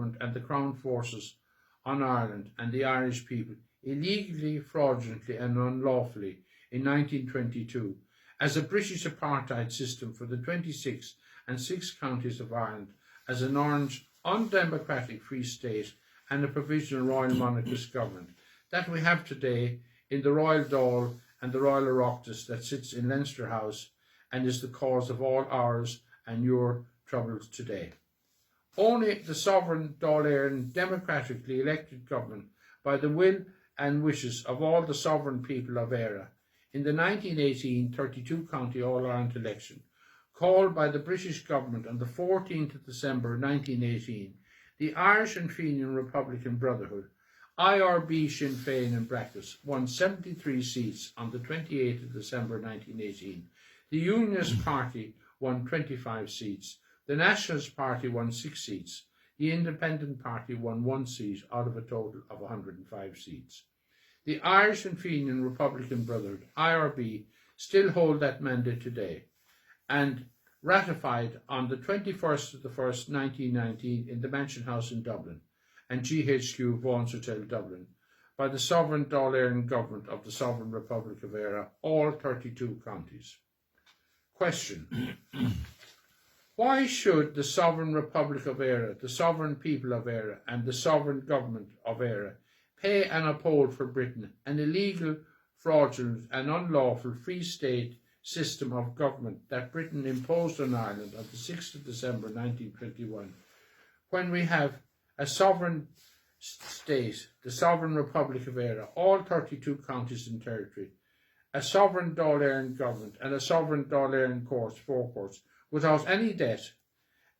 and the Crown forces on Ireland and the Irish people illegally, fraudulently and unlawfully in 1922 as a British apartheid system for the 26 and 6 counties of Ireland as an orange, undemocratic free state and a provisional royal monarchist government that we have today in the Royal Dáil and the Royal Oireachtas that sits in Leinster House and is the cause of all ours and your troubles today. Only the sovereign Dáil Éireann democratically elected government by the will and wishes of all the sovereign people of Éire in the 1918 32 county All-Ireland election, called by the British government on the 14th of December 1918, the Irish and Fenian Republican Brotherhood, IRB Sinn Féin in brackets, won 73 seats on the 28th of December 1918. The Unionist Party won 25 seats. The Nationalist Party won 6 seats. The Independent Party won 1 seat out of a total of 105 seats. The Irish and Fenian Republican Brotherhood, IRB, still hold that mandate today and ratified on the 21st of the 1st, 1919 in the Mansion House in Dublin and GHQ Vaughan's Hotel Dublin by the sovereign Dáil Éireann government of the Sovereign Republic of Éire, all 32 counties. Question. Why should the Sovereign Republic of Éire, the sovereign people of Éire and the sovereign government of Éire pay and uphold for Britain an illegal, fraudulent and unlawful free state system of government that Britain imposed on Ireland on the 6th of December 1921, when we have a sovereign state, the Sovereign Republic of Éire, all 32 counties and territory, a sovereign Dáil Éireann government and a sovereign Dáil Éireann courts, forecourts, without any debt,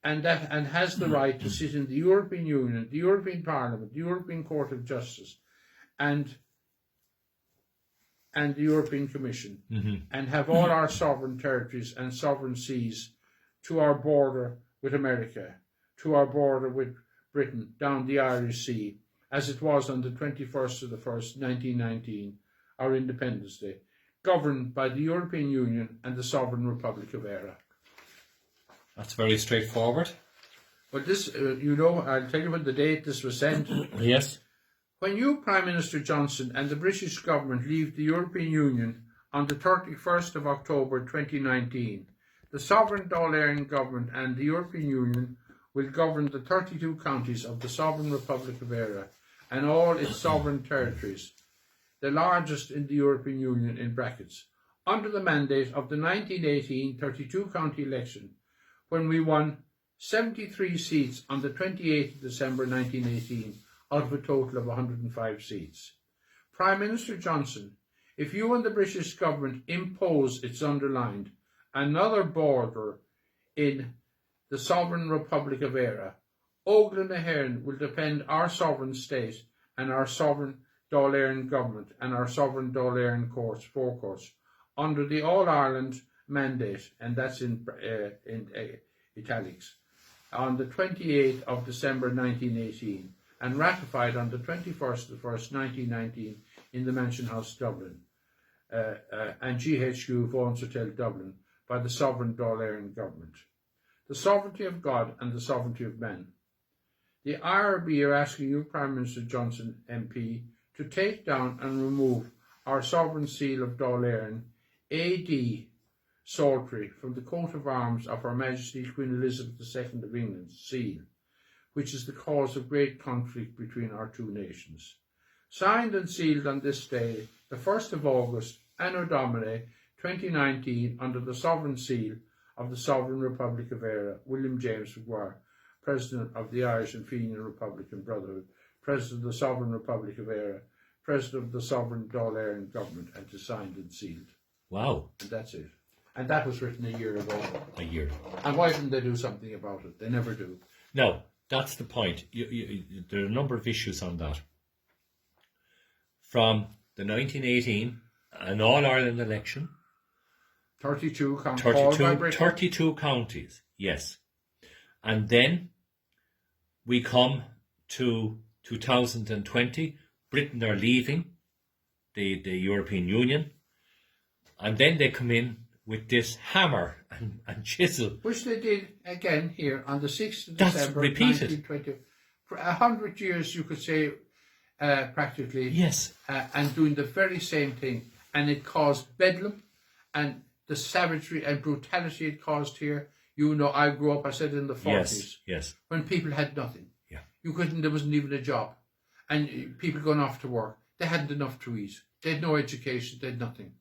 and has the right to sit in the European Union, the European Parliament, the European Court of Justice, and the European Commission, and have all our sovereign territories and sovereign seas to our border with America, to our border with Britain, down the Irish Sea, as it was on the 21st of the 1st, 1919, our Independence Day, governed by the European Union and the Sovereign Republic of Éire. That's very straightforward. But this, I'll tell you when the date this was sent. Yes. When you, Prime Minister Johnson, and the British government leave the European Union on the 31st of October 2019, the sovereign Dáil Éireann government and the European Union will govern the 32 counties of the Sovereign Republic of Éire and all its sovereign territories, the largest in the European Union in brackets, under the mandate of the 1918 32 county election, when we won 73 seats on the 28th of December 1918 out of a total of 105 seats. Prime Minister Johnson, if you and the British government impose, it's underlined, another border in the Sovereign Republic of Éire, Óglain na hÉireann will defend our sovereign state and our sovereign Dáil Éireann government and our sovereign Dáil Éireann courts, forecourts, under the All-Ireland mandate, and that's in italics, on the 28th of December 1918 and ratified on the 21st of the 1st, 1919 in the Mansion House, Dublin, and GHQ Vaughan's Hotel, Dublin, by the sovereign Dáil Éireann government. The sovereignty of God and the sovereignty of man. The IRB are asking you, Prime Minister Johnson MP, to take down and remove our sovereign seal of Dáil Éireann, AD Saltry, from the coat of arms of Her Majesty Queen Elizabeth II of England's seal, which is the cause of great conflict between our two nations. Signed and sealed on this day, the 1st of August, Anno Domini 2019, under the sovereign seal of the Sovereign Republic of Éire, William James Maguire, President of the Irish and Fenian Republican Brotherhood, President of the Sovereign Republic of Éire, President of the Sovereign Dáil Éireann government, and is signed and sealed. Wow. And that's it. And that was written a year ago. A year. And why didn't they do something about it? They never do. No, that's the point. There are a number of issues on that. From the 1918, an All-Ireland election, 32 counties. 32 counties, yes. And then we come to 2020. Britain are leaving the European Union. And then they come in with this hammer and chisel. Which they did again here on the 6th of That's December repeated. 1920. for 100 years, you could say, practically, Yes. and doing the very same thing, and it caused bedlam, and the savagery and brutality it caused here. You know, I grew up, I said, in the 40s, Yes. when people had nothing. Yeah. There wasn't even a job, and people going off to work. They hadn't enough to eat. They had no education. They had nothing,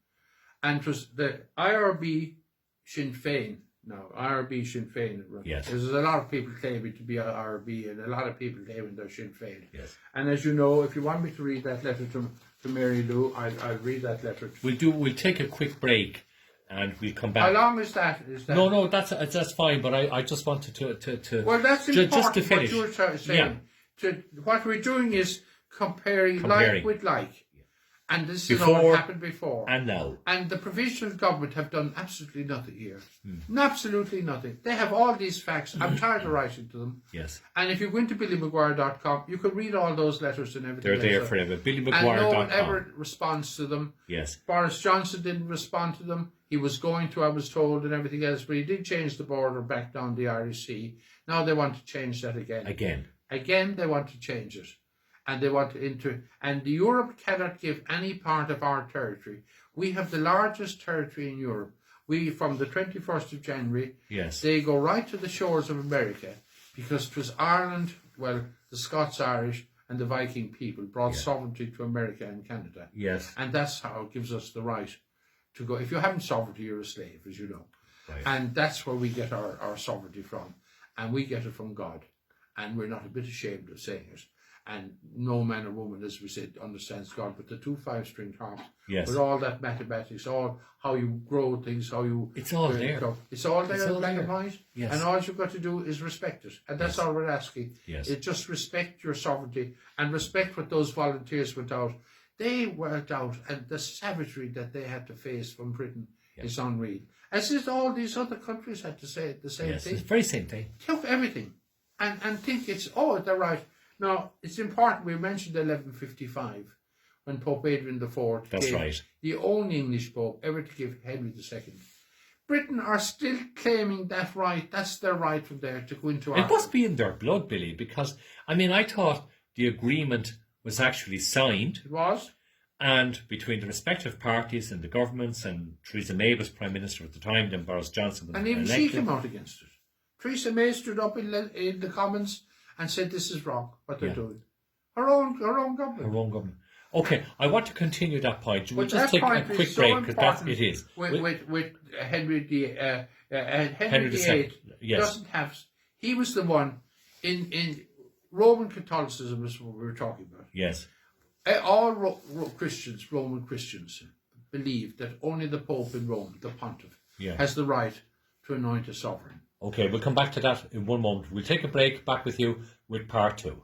and it was the IRB Sinn Féin. Now, IRB Sinn Féin. Yes. There's a lot of people claiming to be IRB, and a lot of people claiming they're Sinn Féin. Yes. And as you know, if you want me to read that letter to Mary Lou, I'll read that letter. We'll take a quick break, and we'll come back. How long is that? No, that's fine. But I just wanted to well, that's important. just to finish. What you're saying. Yeah. What we're doing is comparing like with like. And this has all happened before. And now. And the provincial government have done absolutely nothing here. Absolutely nothing. They have all these facts. I'm tired of writing to them. Yes. And if you go into BillyMaguire.com, you can read all those letters and everything. They're there forever. BillyMaguire.com. And no one ever responds to them. Yes. Boris Johnson didn't respond to them. He was going to, I was told, and everything else, but he did change the border back down the Irish Sea. Now they want to change that again. Again, they want to change it. And they want to and Europe cannot give any part of our territory. We have the largest territory in Europe. We, from the 21st of January, yes, they go right to the shores of America, because it was Ireland, well, the Scots-Irish and the Viking people brought sovereignty to America and Canada. Yes. And that's how it gives us the right to go. If you haven't sovereignty, you're a slave, as you know. Right. And that's where we get our sovereignty from. And we get it from God. And we're not a bit ashamed of saying it. And no man or woman, as we said, understands God, but the 2 5-string harps, with all that mathematics, all how you grow things, how you... It's all there. It's all there, black and white. Yes. And all you've got to do is respect it. And that's all we're asking. Yes. Is just respect your sovereignty and respect what those volunteers went out. They went out, and the savagery that they had to face from Britain is unreal. As is all these other countries had to say the same thing. It's the very same thing. Took everything and think it's, they're right. Now, it's important, we mentioned 1155, when Pope Adrian IV gave the only English Pope ever to give Henry II. Britain are still claiming that right. That's their right from there to go into Ireland. It must be in their blood, Billy, because, I thought the agreement was actually signed. It was. And between the respective parties and the governments, and Theresa May was Prime Minister at the time, then Boris Johnson was elected. And even she came out against it. Theresa May stood up in the Commons and said this is wrong, what they're doing. Her own government. Okay, I want to continue that point. We'll just take a quick break, because it is. With Henry VIII doesn't have... He was the one in Roman Catholicism, is what we were talking about. Yes. All Roman Christians, believe that only the Pope in Rome, the Pontiff, has the right to anoint a sovereign. Okay, we'll come back to that in one moment. We'll take a break, back with you with part 2.